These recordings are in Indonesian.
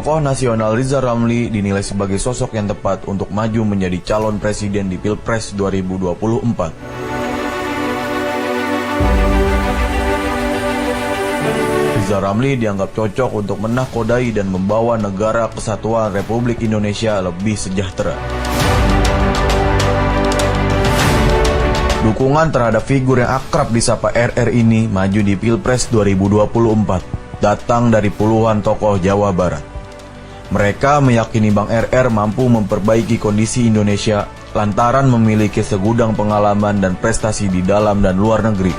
Tokoh nasional Rizal Ramli dinilai sebagai sosok yang tepat untuk maju menjadi calon presiden di Pilpres 2024. Rizal Ramli dianggap cocok untuk menakodai dan membawa negara kesatuan Republik Indonesia lebih sejahtera. Dukungan terhadap figur yang akrab disapa RR ini maju di Pilpres 2024 datang dari puluhan tokoh Jawa Barat. Mereka meyakini Bang RR mampu memperbaiki kondisi Indonesia lantaran memiliki segudang pengalaman dan prestasi di dalam dan luar negeri.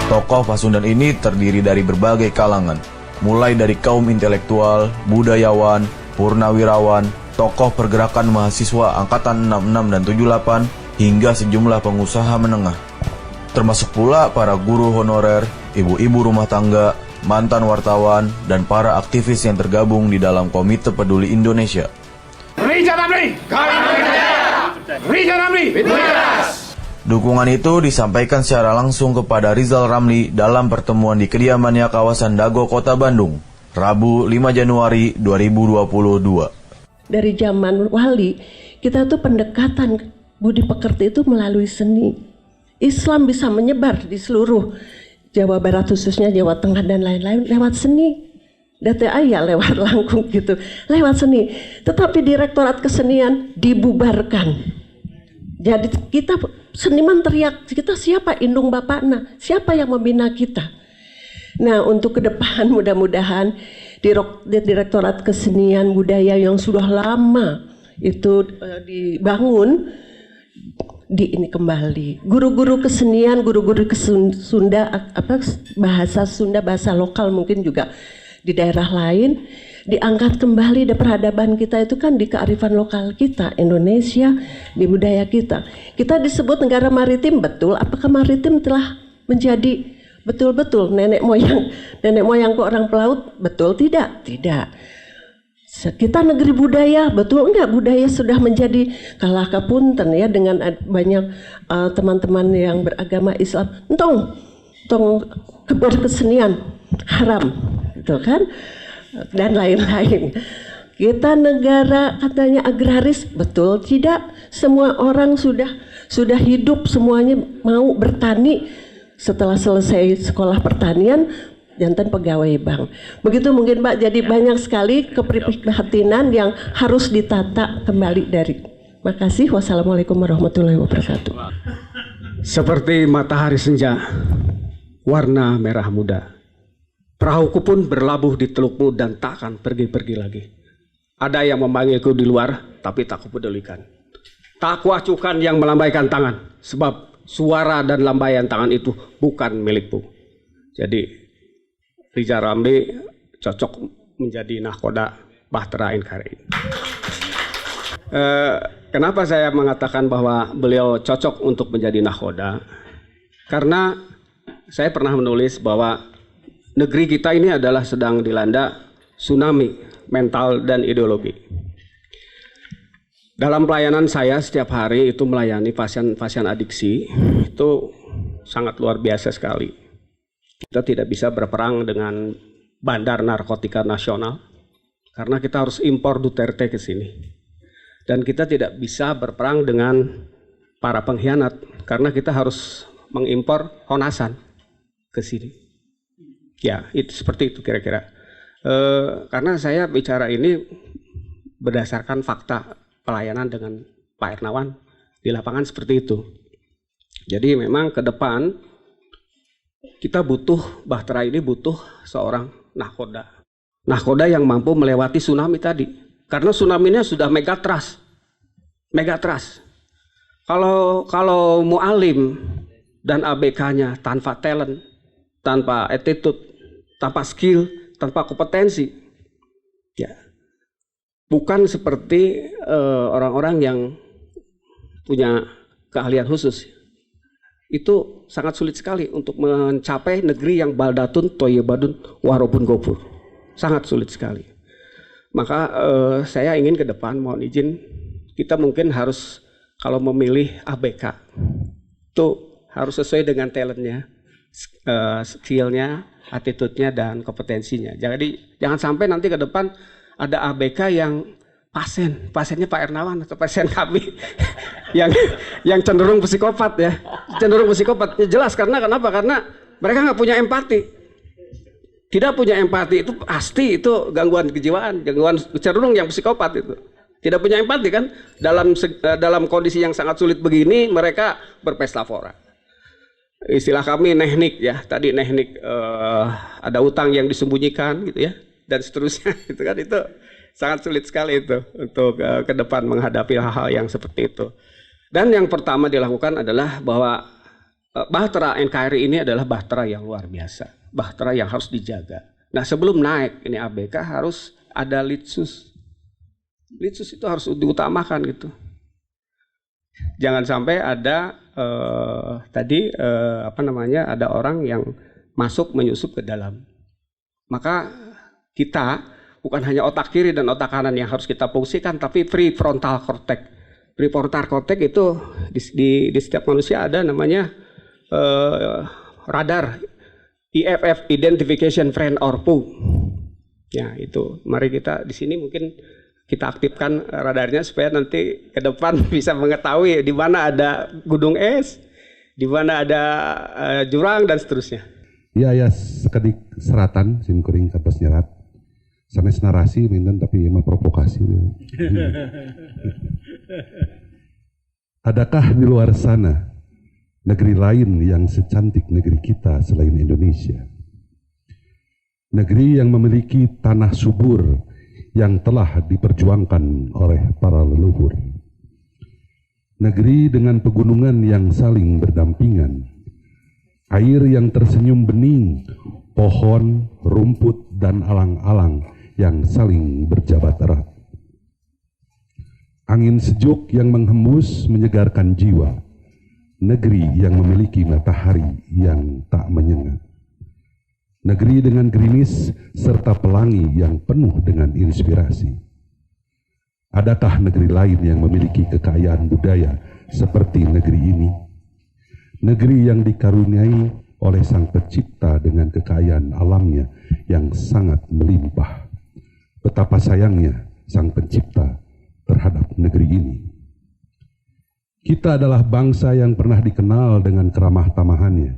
Tokoh Pasundan ini terdiri dari berbagai kalangan, mulai dari kaum intelektual, budayawan, purnawirawan, tokoh pergerakan mahasiswa angkatan 66 dan 78, hingga sejumlah pengusaha menengah. Termasuk pula para guru honorer, ibu-ibu rumah tangga, mantan wartawan, dan para aktivis yang tergabung di dalam Komite Peduli Indonesia. Rizal Ramli, kami percaya. Rizal Ramli, bebas. Dukungan itu disampaikan secara langsung kepada Rizal Ramli dalam pertemuan di kediamannya kawasan Dago, Kota Bandung, Rabu 5 Januari 2022. Dari zaman wali, kita tuh pendekatan budi pekerti itu melalui seni. Islam bisa menyebar di seluruh Jawa Barat, khususnya Jawa Tengah dan lain-lain lewat seni. Data ayah lewat langkung gitu, lewat seni. Tetapi Direktorat Kesenian dibubarkan. Jadi kita seniman teriak, kita siapa indung bapakna, siapa yang membina kita. Nah, untuk ke depan mudah-mudahan Direktorat Kesenian Budaya yang sudah lama itu dibangun ini kembali. Guru-guru kesenian, guru-guru Sunda, bahasa Sunda, bahasa lokal mungkin juga di daerah lain diangkat kembali. Dan peradaban kita itu kan di kearifan lokal kita, Indonesia, di budaya kita. Kita disebut negara maritim, betul. Apakah maritim telah menjadi betul-betul nenek moyangku orang pelaut? Betul tidak? Tidak. Kita negeri budaya, betul enggak? Budaya sudah menjadi kalah kapunten ya dengan banyak teman-teman yang beragama Islam. Entong berkesenian haram, gitu kan? Dan lain-lain. Kita negara katanya agraris, betul tidak? Semua orang sudah hidup, semuanya mau bertani. Setelah selesai sekolah pertanian, jantan pegawai bank. Begitu mungkin Pak, jadi banyak sekali keprihatinan yang harus ditata kembali dari. Makasih. Wassalamualaikum warahmatullahi wabarakatuh. Seperti matahari senja, warna merah muda. Perahuku pun berlabuh di telukmu dan tak akan pergi-pergi lagi. Ada yang memanggilku di luar, tapi tak kupedulikan. Tak kuacuhkan yang melambaikan tangan, sebab suara dan lambaian tangan itu bukan milikku. Jadi Rizal Ramli cocok menjadi nahkoda Bahtera NKRI. Kenapa saya mengatakan bahwa beliau cocok untuk menjadi nahkoda? Karena saya pernah menulis bahwa negeri kita ini adalah sedang dilanda tsunami mental dan ideologi. Dalam pelayanan saya setiap hari itu melayani pasien-pasien adiksi, itu sangat luar biasa sekali. Kita tidak bisa berperang dengan bandar narkotika nasional karena kita harus impor Duterte ke sini. Dan kita tidak bisa berperang dengan para pengkhianat karena kita harus mengimpor Honasan ke sini. Ya, itu seperti itu kira-kira. Karena saya bicara ini berdasarkan fakta pelayanan dengan Pak Hernawan di lapangan seperti itu. Jadi memang ke depan kita butuh, Bahtera ini butuh seorang nahkoda. Nahkoda yang mampu melewati tsunami tadi. Karena tsunami-nya sudah megatrust. Megatrust. Kalau mu'alim dan ABK-nya tanpa talent, tanpa attitude, tanpa skill, tanpa kompetensi, ya bukan seperti orang-orang yang punya keahlian khusus. Itu sangat sulit sekali untuk mencapai negeri yang baldatun toyibadun warobun gopur. Sangat sulit sekali. Maka saya ingin ke depan, mohon izin, kita mungkin harus kalau memilih ABK itu harus sesuai dengan talentnya. skillnya, attitude-nya, dan kompetensinya. Jadi jangan sampai nanti ke depan ada ABK yang pasiennya Pak Ernawan atau pasien kami yang cenderung psikopat ya, Ya, jelas kenapa? Karena mereka nggak punya empati. Tidak punya empati itu pasti itu gangguan kejiwaan, gangguan cenderung yang psikopat itu. Tidak punya empati kan, dalam kondisi yang sangat sulit begini mereka berpesta fora. Istilah kami teknik ya, tadi teknik ada utang yang disembunyikan gitu ya, dan seterusnya gitu kan, itu sangat sulit sekali itu untuk ke depan menghadapi hal-hal yang seperti itu. Dan yang pertama dilakukan adalah bahwa bahtera NKRI ini adalah bahtera yang luar biasa, bahtera yang harus dijaga. Nah sebelum naik ini ABK harus ada litsus. Litsus itu harus diutamakan gitu. Jangan sampai ada ada orang yang menyusup ke dalam. Maka kita bukan hanya otak kiri dan otak kanan yang harus kita fungsikan, tapi prefrontal cortex. Prefrontal cortex itu di setiap manusia ada namanya radar EFF, Identification Friend or Foe. Ya itu, mari kita di sini mungkin kita aktifkan radarnya supaya nanti ke depan bisa mengetahui di mana ada gunung es, di mana ada jurang dan seterusnya. Ya sekedik seratan simkuring kados nyerat. Sanes narasi minten tapi mah provokasi. Adakah di luar sana negeri lain yang secantik negeri kita selain Indonesia? Negeri yang memiliki tanah subur yang telah diperjuangkan oleh para leluhur. Negeri dengan pegunungan yang saling berdampingan, air yang tersenyum bening, pohon, rumput, dan alang-alang yang saling berjabat erat. Angin sejuk yang menghembus menyegarkan jiwa, negeri yang memiliki matahari yang tak menyengat. Negeri dengan gerimis serta pelangi yang penuh dengan inspirasi. Adakah negeri lain yang memiliki kekayaan budaya seperti negeri ini? Negeri yang dikaruniai oleh Sang Pencipta dengan kekayaan alamnya yang sangat melimpah. Betapa sayangnya Sang Pencipta terhadap negeri ini. Kita adalah bangsa yang pernah dikenal dengan keramah tamahannya,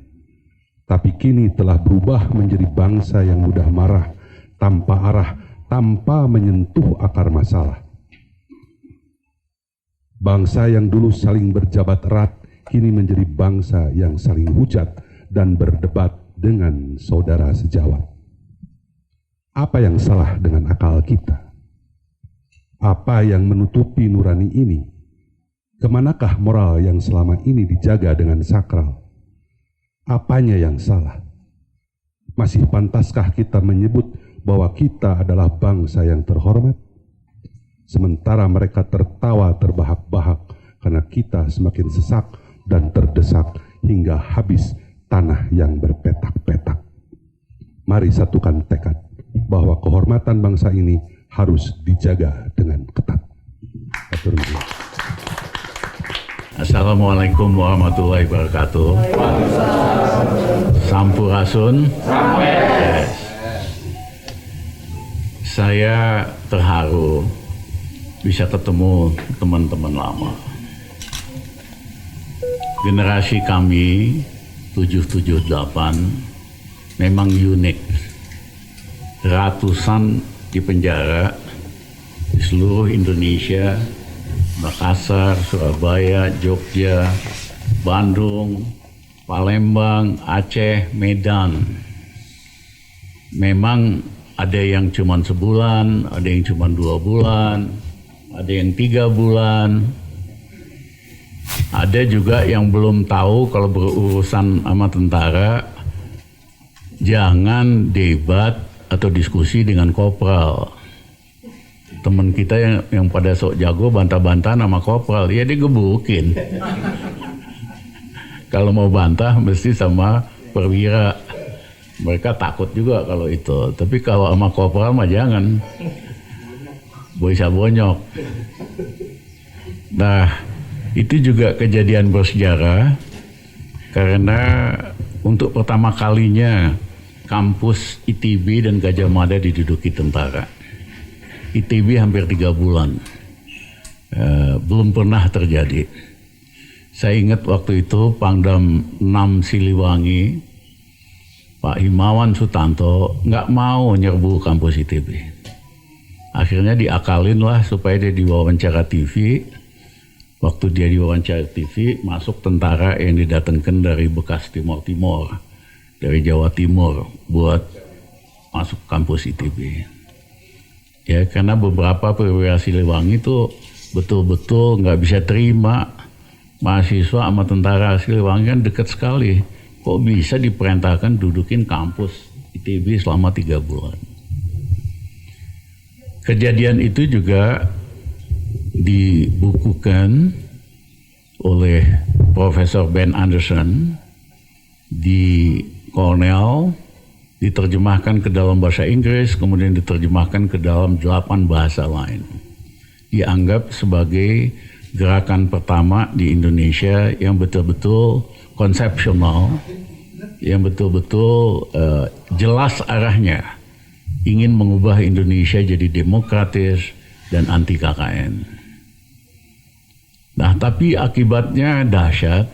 tapi kini telah berubah menjadi bangsa yang mudah marah, tanpa arah, tanpa menyentuh akar masalah. Bangsa yang dulu saling berjabat erat, kini menjadi bangsa yang saling hujat dan berdebat dengan saudara sejawat. Apa yang salah dengan akal kita? Apa yang menutupi nurani ini? Kemanakah moral yang selama ini dijaga dengan sakral? Apanya yang salah? Masih pantaskah kita menyebut bahwa kita adalah bangsa yang terhormat? Sementara mereka tertawa terbahak-bahak karena kita semakin sesak dan terdesak hingga habis tanah yang berpetak-petak. Mari satukan tekad bahwa kehormatan bangsa ini harus dijaga dengan ketat. Assalamualaikum warahmatullahi wabarakatuh. Sampurasun. Yes. Saya terharu bisa ketemu teman-teman lama. Generasi kami 778 memang unik. Ratusan di penjara di seluruh Indonesia, Makassar, Surabaya, Jogja, Bandung, Palembang, Aceh, Medan. Memang ada yang cuma sebulan, ada yang cuma 2 bulan, ada yang 3 bulan. Ada juga yang belum tahu kalau berurusan sama tentara, jangan debat atau diskusi dengan kopral. Teman kita yang pada sok jago bantah-bantah nama kopral, ya digebukin. Kalau mau bantah mesti sama perwira. Mereka takut juga kalau itu. Tapi kalau sama kopral mah jangan. Bisa bonyok. Nah, itu juga kejadian bersejarah karena untuk pertama kalinya kampus ITB dan Gajah Mada diduduki tentara. ITB hampir 3 bulan. Belum pernah terjadi. Saya ingat waktu itu Pangdam 6 Siliwangi, Pak Himawan Sutanto nggak mau nyerbu kampus ITB. Akhirnya diakalin lah supaya dia diwawancara TV. Waktu dia diwawancara TV, masuk tentara yang didatangkan dari bekas Timur Timur, dari Jawa Timur, buat masuk kampus ITB. Ya, karena beberapa perwira Siliwangi itu betul-betul nggak bisa terima mahasiswa sama tentara Siliwangi kan dekat sekali. Kok bisa diperintahkan dudukin kampus ITB selama 3 bulan? Kejadian itu juga dibukukan oleh Profesor Ben Anderson di Cornell, diterjemahkan ke dalam bahasa Inggris, kemudian diterjemahkan ke dalam 8 bahasa lain. Dianggap sebagai gerakan pertama di Indonesia yang betul-betul konsepsional, yang betul-betul jelas arahnya, ingin mengubah Indonesia jadi demokratis dan anti KKN. Nah, tapi akibatnya dahsyat.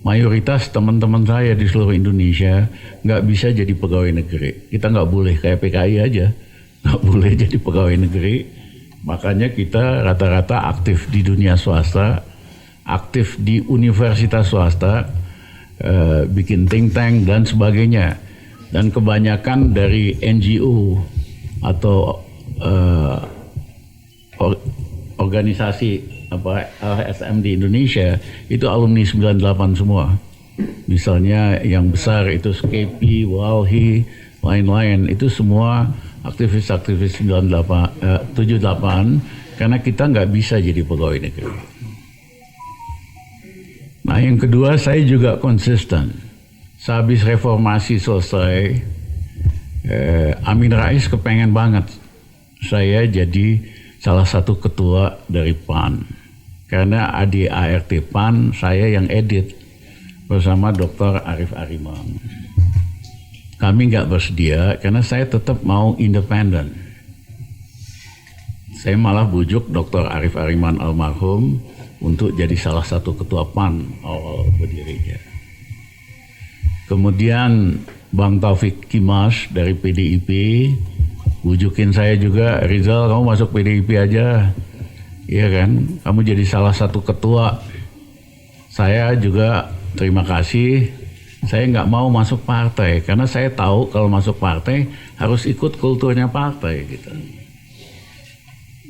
Mayoritas teman-teman saya di seluruh Indonesia nggak bisa jadi pegawai negeri. Kita nggak boleh kayak PKI aja, nggak boleh jadi pegawai negeri. Makanya kita rata-rata aktif di dunia swasta, aktif di universitas swasta, bikin think tank dan sebagainya. Dan kebanyakan dari NGO atau organisasi LSM di Indonesia itu alumni 98 semua. Misalnya yang besar itu SKP, Walhi, lain-lain, itu semua aktivis-aktivis 78 karena kita nggak bisa jadi pegawai negeri. Nah, yang kedua, saya juga konsisten. Sehabis reformasi selesai, Amin Rais kepengen banget saya jadi salah satu ketua dari PAN. Karena ADART PAN saya yang edit bersama Dr. Arif Ariman. Kami nggak bersedia karena saya tetap mau independen. Saya malah bujuk Dr. Arif Ariman almarhum untuk jadi salah satu ketua PAN awal berdirinya. Kemudian Bang Taufik Kimas dari PDIP bujukin saya juga, Rizal kamu masuk PDIP aja. Iya kan, kamu jadi salah satu ketua. Saya juga terima kasih. Saya nggak mau masuk partai karena saya tahu kalau masuk partai harus ikut kulturnya partai gitu.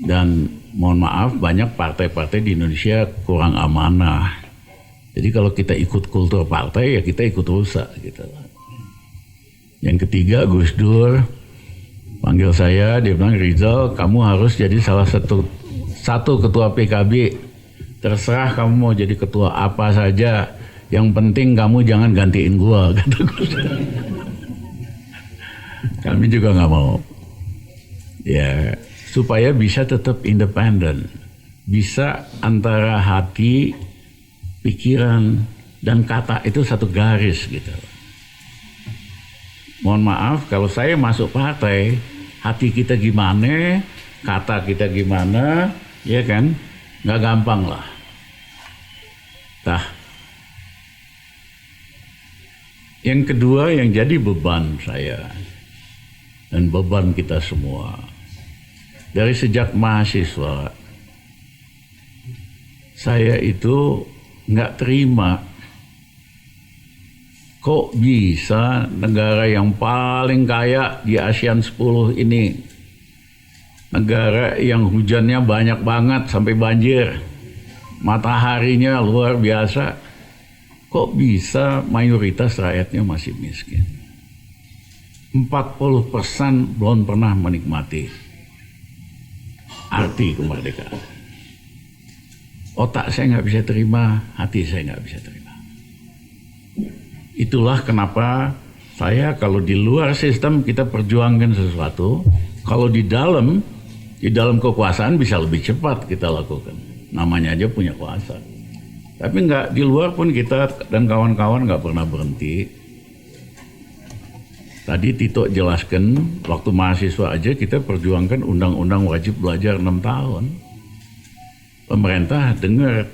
Dan mohon maaf, banyak partai-partai di Indonesia kurang amanah. Jadi kalau kita ikut kultur partai ya kita ikut rusak gitu. Yang ketiga, Gus Dur panggil saya, dia bilang, Rizal kamu harus jadi salah satu ketua PKB, terserah kamu mau jadi ketua apa saja, yang penting kamu jangan gantiin gua, kata Gus. Kami juga nggak mau, ya supaya bisa tetap independen, bisa antara hati, pikiran dan kata itu satu garis gitu. Mohon maaf kalau saya masuk partai, hati kita gimana, kata kita gimana, ya kan, nggak gampang lah. Nah, yang kedua yang jadi beban saya dan beban kita semua dari sejak mahasiswa, saya itu nggak terima kok bisa negara yang paling kaya di ASEAN 10 ini, negara yang hujannya banyak banget sampai banjir, mataharinya luar biasa, kok bisa mayoritas rakyatnya masih miskin? 40% belum pernah menikmati arti kemerdekaan. Otak saya nggak bisa terima, hati saya nggak bisa terima. Itulah kenapa saya kalau di luar sistem kita perjuangkan sesuatu, kalau di dalam kekuasaan bisa lebih cepat kita lakukan. Namanya aja punya kuasa. Tapi nggak, di luar pun kita dan kawan-kawan nggak pernah berhenti Tadi Tito jelaskan, waktu mahasiswa aja kita perjuangkan undang-undang wajib belajar 6 tahun. Pemerintah dengar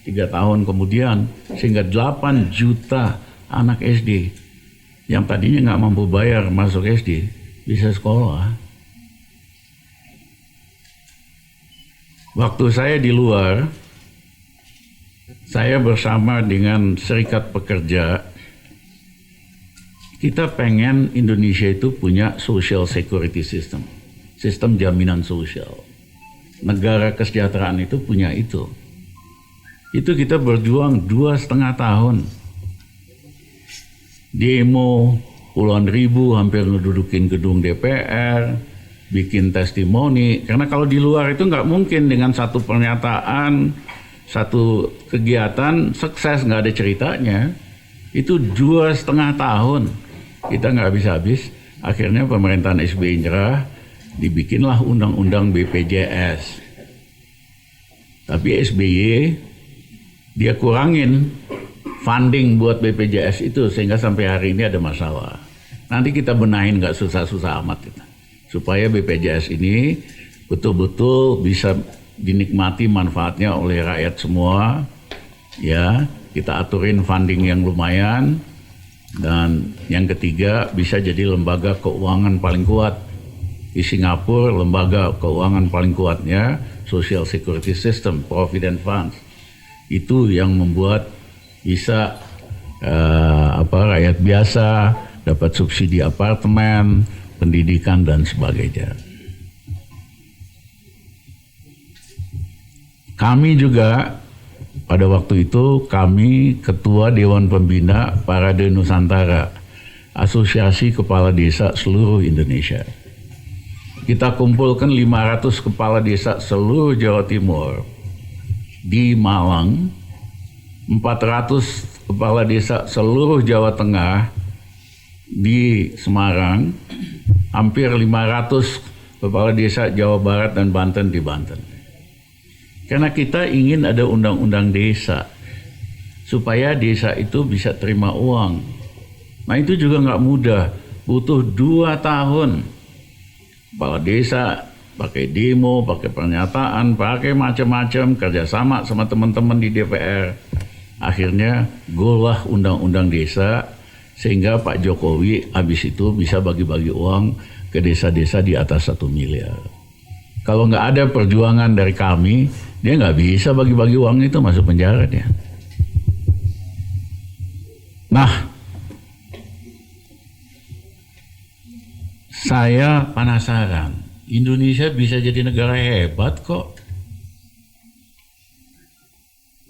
3 tahun kemudian, sehingga 8 juta anak SD yang tadinya nggak mampu bayar masuk SD bisa sekolah. Waktu saya di luar, saya bersama dengan serikat pekerja, kita pengen Indonesia itu punya social security system, sistem jaminan sosial. Negara kesejahteraan itu punya itu. Itu kita berjuang 2,5 tahun. Demo puluhan ribu, hampir ngedudukin gedung DPR, bikin testimoni. Karena kalau di luar itu nggak mungkin dengan satu pernyataan, satu kegiatan sukses nggak ada ceritanya. Itu 2,5 tahun. Kita nggak habis-habis, akhirnya pemerintahan SBY nyerah, dibikinlah undang-undang BPJS. Tapi SBY, dia kurangin funding buat BPJS itu, sehingga sampai hari ini ada masalah. Nanti kita benahin, nggak susah-susah amat kita. Supaya BPJS ini betul-betul bisa dinikmati manfaatnya oleh rakyat semua. Ya, kita aturin funding yang lumayan. Dan yang ketiga, bisa jadi lembaga keuangan paling kuat. Di Singapura, lembaga keuangan paling kuatnya Social Security System, Provident Funds. Itu yang membuat bisa rakyat biasa dapat subsidi apartemen, pendidikan, dan sebagainya. Kami juga pada waktu itu, kami Ketua Dewan Pembina Parade Nusantara, Asosiasi Kepala Desa seluruh Indonesia. Kita kumpulkan 500 kepala desa seluruh Jawa Timur di Malang, 400 kepala desa seluruh Jawa Tengah di Semarang, hampir 500 kepala desa Jawa Barat dan Banten di Banten. Karena kita ingin ada undang-undang desa, supaya desa itu bisa terima uang. Nah itu juga nggak mudah, butuh 2 tahun. Kepala desa pakai demo, pakai pernyataan, pakai macam-macam, kerjasama sama teman-teman di DPR. Akhirnya golah undang-undang desa, sehingga Pak Jokowi habis itu bisa bagi-bagi uang ke desa-desa di atas 1 miliar. Kalau nggak ada perjuangan dari kami, dia nggak bisa bagi-bagi uang itu, masuk penjara dia. Nah, saya penasaran, Indonesia bisa jadi negara hebat kok.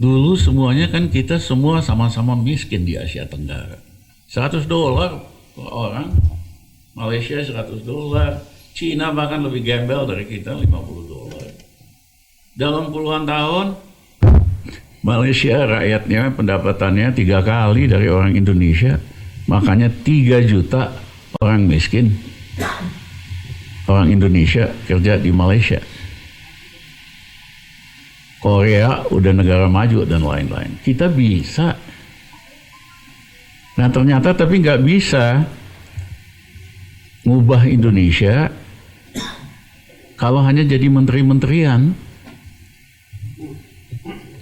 Dulu semuanya kan kita semua sama-sama miskin di Asia Tenggara. $100 per orang, Malaysia $100, Cina bahkan lebih gembel dari kita, $50. Dalam puluhan tahun, Malaysia rakyatnya pendapatannya 3 kali dari orang Indonesia, makanya 3 juta orang miskin, orang Indonesia kerja di Malaysia. Korea udah negara maju dan lain-lain. Kita bisa. Nah ternyata tapi nggak bisa ngubah Indonesia kalau hanya jadi menteri-menterian.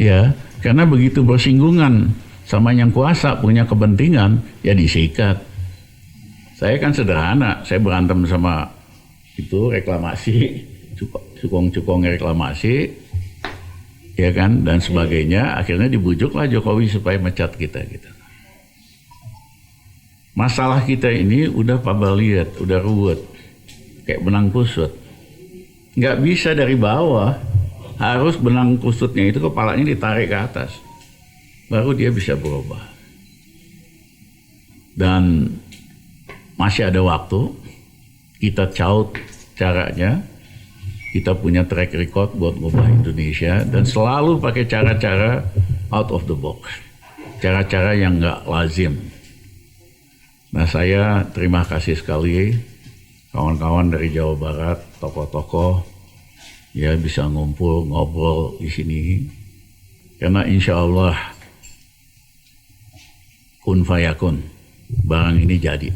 Ya, karena begitu bersinggungan sama yang kuasa, punya kepentingan, ya disikat. Saya kan sederhana, saya berantem sama itu reklamasi, cukong-cukong reklamasi, ya kan, dan sebagainya. Akhirnya dibujuklah Jokowi supaya mecat kita gitu. Masalah kita ini udah pabaliat, udah ruwet, kayak benang kusut. Nggak bisa dari bawah, harus benang kusutnya itu kepalanya ditarik ke atas, baru dia bisa berubah. Dan masih ada waktu, kita caut caranya, kita punya track record buat ngubah Indonesia, dan selalu pakai cara-cara out of the box, cara-cara yang nggak lazim. Nah saya terima kasih sekali kawan-kawan dari Jawa Barat, tokoh-tokoh, ya bisa ngumpul ngobrol di sini, karena insya Allah kun fayakun, barang ini jadi.